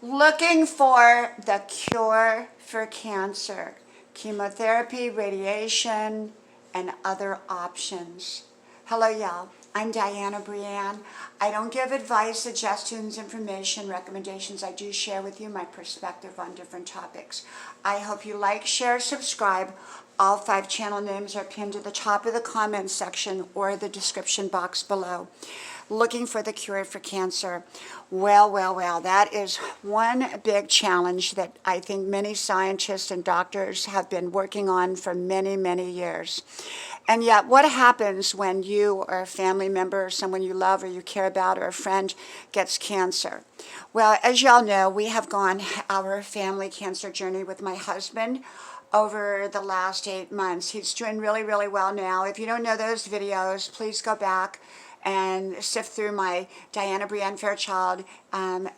Looking for the cure for cancer, chemotherapy, radiation, and other options. Hello, y'all. I'm Diana Brienne. I don't give advice, suggestions, information, recommendations. I do share with you my perspective on different topics. I hope you like, share, subscribe. All 5 channel names are pinned to the top of the comments section or the description box below. Looking for the cure for cancer. Well, that is one big challenge that I think many scientists and doctors have been working on for many, many years. And yet, what happens when you or a family member or someone you love or you care about or a friend gets cancer? Well, as y'all know, we have gone our family cancer journey with my husband over the last 8 months. He's doing really, really well now. If you don't know those videos, please go back and sift through my Diana Brienne Fairchild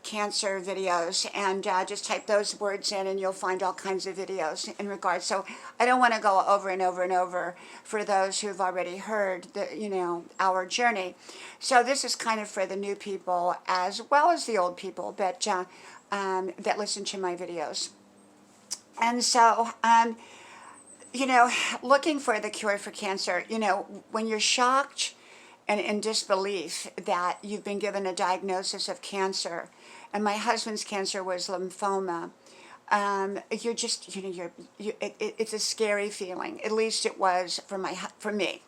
cancer videos and just type those words in and you'll find all kinds of videos in regards. So I don't want to go over and over and over for those who've already heard our journey. So this is kind of for the new people as well as the old people that listen to my videos. And so, looking for the cure for cancer, when you're shocked and in disbelief that you've been given a diagnosis of cancer, and my husband's cancer was lymphoma, you're just, it's a scary feeling. At least it was for me.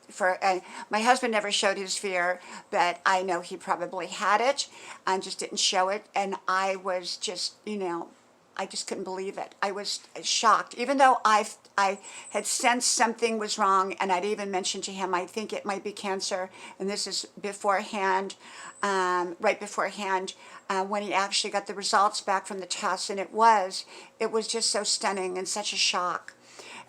My husband never showed his fear, but I know he probably had it and just didn't show it. And I was just, I just couldn't believe it. I was shocked, even though I had sensed something was wrong, and I'd even mentioned to him, I think it might be cancer, and this is beforehand, right beforehand, when he actually got the results back from the test, and it was just so stunning and such a shock.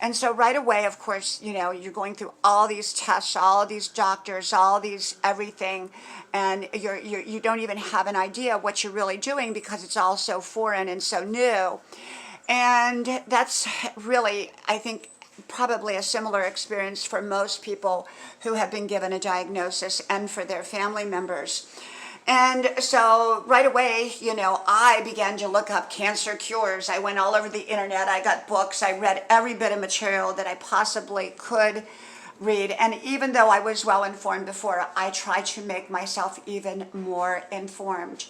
And so right away, of course, you're going through all these tests, all these doctors, all these everything, and you don't even have an idea what you're really doing because it's all so foreign and so new. And that's really, I think, probably a similar experience for most people who have been given a diagnosis and for their family members. And so right away, I began to look up cancer cures. I went all over the internet. I got books. I read every bit of material that I possibly could read. And even though I was well informed before, I tried to make myself even more informed.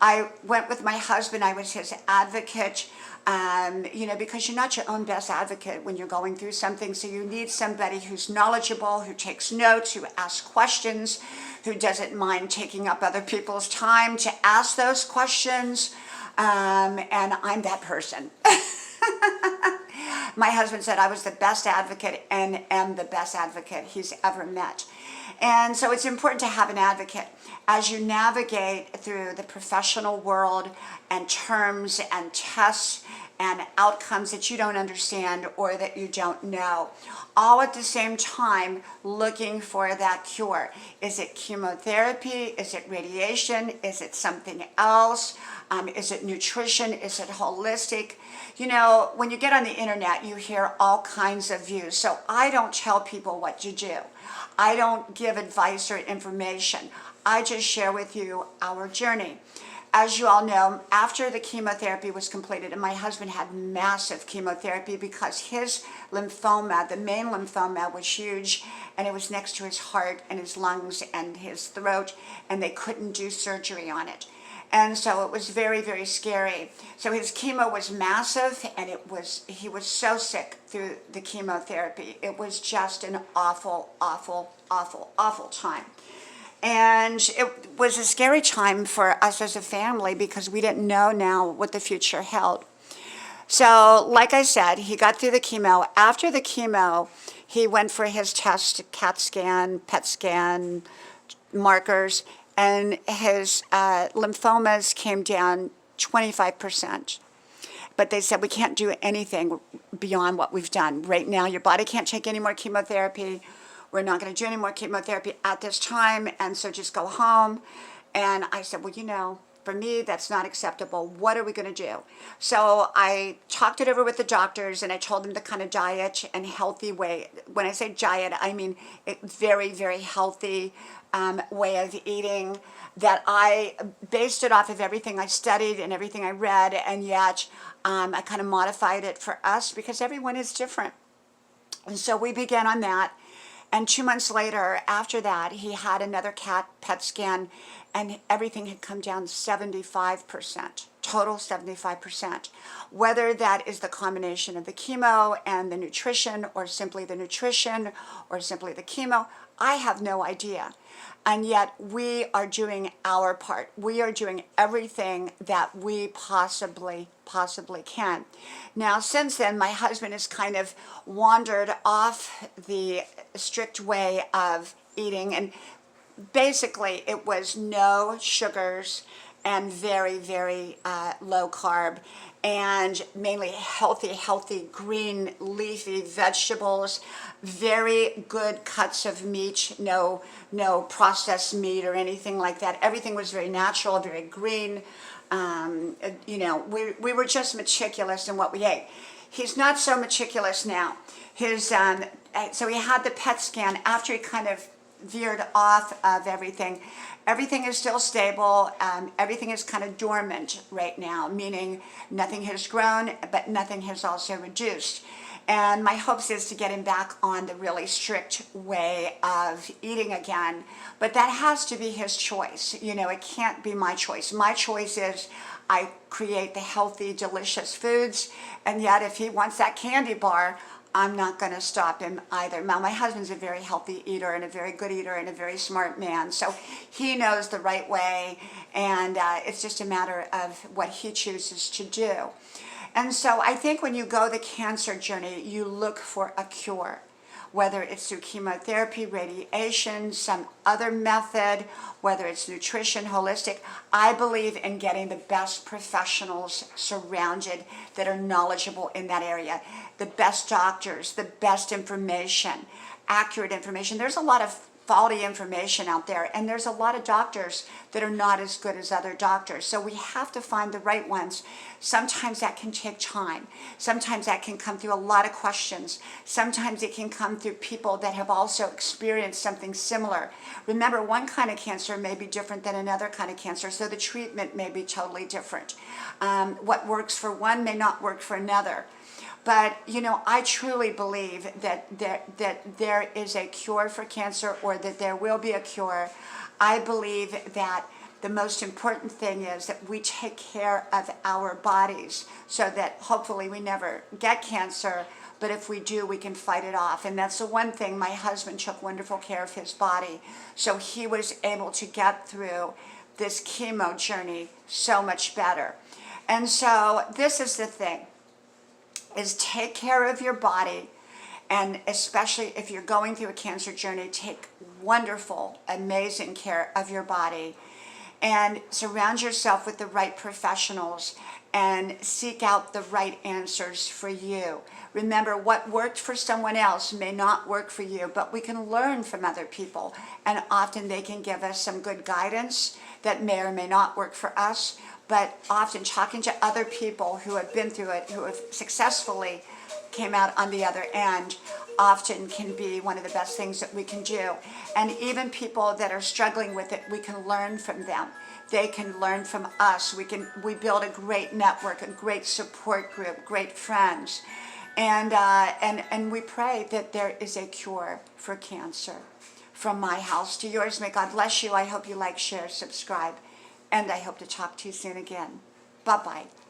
I went with my husband. I was his advocate, because you're not your own best advocate when you're going through something. So you need somebody who's knowledgeable, who takes notes, who asks questions, who doesn't mind taking up other people's time to ask those questions. And I'm that person. My husband said I was the best advocate and am the best advocate he's ever met. And so it's important to have an advocate as you navigate through the professional world and terms and tests and outcomes that you don't understand or that you don't know. All at the same time looking for that cure. Is it chemotherapy? Is it radiation? Is it something else? Is it nutrition? Is it holistic? When you get on the internet, you hear all kinds of views. So I don't tell people what to do. I don't give advice or information. I just share with you our journey. As you all know, after the chemotherapy was completed, and my husband had massive chemotherapy because his lymphoma, the main lymphoma, was huge, and it was next to his heart and his lungs and his throat, and they couldn't do surgery on it. And so it was very, very scary. So his chemo was massive, and he was so sick through the chemotherapy. It was just an awful, awful, awful, awful time. And it was a scary time for us as a family because we didn't know now what the future held. So, like I said, he got through the chemo. After the chemo, he went for his test, CAT scan, PET scan, markers, and his lymphomas came down 25%. But they said, we can't do anything beyond what we've done. Right now, your body can't take any more chemotherapy. We're not going to do any more chemotherapy at this time, and so just go home. And I said, well, For me, that's not acceptable. What are we going to do? So I talked it over with the doctors, and I told them the kind of diet and healthy way. When I say diet, I mean very, very healthy way of eating, that I based it off of everything I studied and everything I read, and yet I kind of modified it for us because everyone is different. And so we began on that. And 2 months later, after that, he had another PET scan, and everything had come down 75%, total 75%. Whether that is the combination of the chemo and the nutrition, or simply the nutrition, or simply the chemo, I have no idea. And yet we are doing our part. We are doing everything that we possibly can. Now, since then, my husband has kind of wandered off the strict way of eating, and basically it was no sugars and very, very low carb, and mainly healthy green leafy vegetables, very good cuts of meat, no processed meat or anything like that. Everything was very natural, very green. We were just meticulous in what we ate. He's not so meticulous now. So he had the PET scan after he kind of veered off of everything. Everything is still stable. Everything is kind of dormant right now, meaning nothing has grown, but nothing has also reduced. And my hopes is to get him back on the really strict way of eating again. But that has to be his choice. It can't be my choice. My choice is I create the healthy, delicious foods. And yet if he wants that candy bar, I'm not going to stop him either. Now, my husband's a very healthy eater and a very good eater and a very smart man. So he knows the right way, and it's just a matter of what he chooses to do. And so I think when you go the cancer journey, you look for a cure, whether it's through chemotherapy, radiation, some other method, whether it's nutrition, holistic. I believe in getting the best professionals surrounded that are knowledgeable in that area, the best doctors, the best information, accurate information. There's a lot of faulty information out there, and there's a lot of doctors that are not as good as other doctors. So we have to find the right ones. Sometimes that can take time. Sometimes that can come through a lot of questions. Sometimes it can come through people that have also experienced something similar. Remember, one kind of cancer may be different than another kind of cancer, so the treatment may be totally different. What works for one may not work for another. But, I truly believe that there is a cure for cancer, or that there will be a cure. I believe that the most important thing is that we take care of our bodies so that hopefully we never get cancer, but if we do, we can fight it off. And that's the one thing. My husband took wonderful care of his body, so he was able to get through this chemo journey so much better. And so this is the thing, is take care of your body, and especially if you're going through a cancer journey, take wonderful, amazing care of your body, and surround yourself with the right professionals and seek out the right answers for you. Remember, what worked for someone else may not work for you, but we can learn from other people, and often they can give us some good guidance that may or may not work for us. But often talking to other people who have been through it, who have successfully came out on the other end, often can be one of the best things that we can do. And even people that are struggling with it, we can learn from them. They can learn from us. We build a great network, a great support group, great friends. And we pray that there is a cure for cancer. From my house to yours, may God bless you. I hope you like, share, subscribe. And I hope to talk to you soon again. Bye-bye.